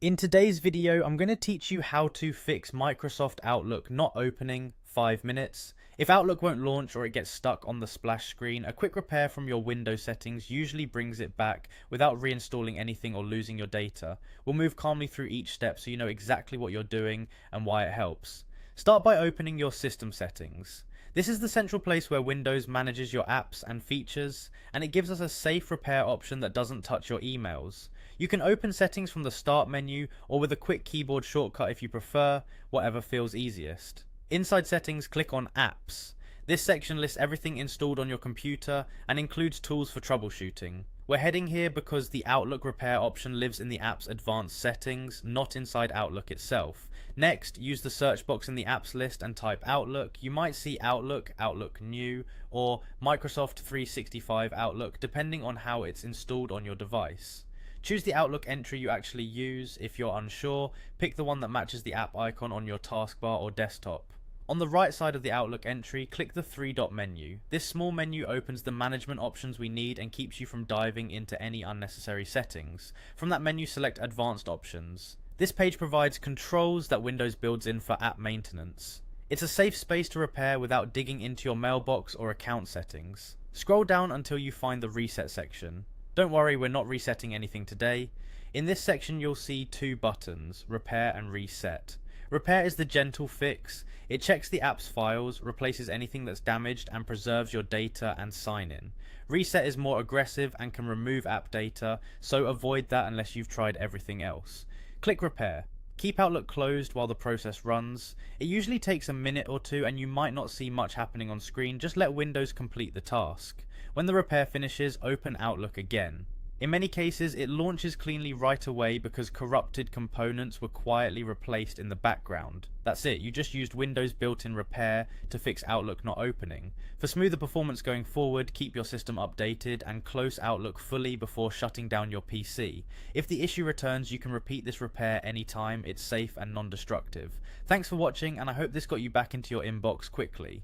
In today's video, I'm going to teach you how to fix Microsoft Outlook not opening 5 minutes. If Outlook won't launch or it gets stuck on the splash screen, a quick repair from your Windows settings usually brings it back without reinstalling anything or losing your data. We'll move calmly through each step so you know exactly what you're doing and why it helps. Start by opening your system settings. This is the central place where Windows manages your apps and features, and it gives us a safe repair option that doesn't touch your emails. You can open settings from the start menu or with a quick keyboard shortcut if you prefer, whatever feels easiest. Inside settings, click on apps. This section lists everything installed on your computer and includes tools for troubleshooting. We're heading here because the Outlook repair option lives in the app's advanced settings, not inside Outlook itself. Next, use the search box in the apps list and type Outlook. You might see Outlook, Outlook New, or Microsoft 365 Outlook depending on how it's installed on your device. Choose the Outlook entry you actually use. If you're unsure, pick the one that matches the app icon on your taskbar or desktop. On the right side of the Outlook entry, click the three-dot menu. This small menu opens the management options we need and keeps you from diving into any unnecessary settings. From that menu, select Advanced Options. This page provides controls that Windows builds in for app maintenance. It's a safe space to repair without digging into your mailbox or account settings. Scroll down until you find the Reset section. Don't worry, we're not resetting anything today. In this section you'll see two buttons, Repair and Reset. Repair is the gentle fix. It checks the app's files, replaces anything that's damaged, and preserves your data and sign in. Reset is more aggressive and can remove app data, so avoid that unless you've tried everything else. Click Repair. Keep Outlook closed while the process runs. It usually takes a minute or two and you might not see much happening on screen, just let Windows complete the task. When the repair finishes, open Outlook again. In many cases, it launches cleanly right away because corrupted components were quietly replaced in the background. That's it, you just used Windows built-in repair to fix Outlook not opening. For smoother performance going forward, keep your system updated and close Outlook fully before shutting down your PC. If the issue returns, you can repeat this repair anytime. It's safe and non-destructive. Thanks for watching, and I hope this got you back into your inbox quickly.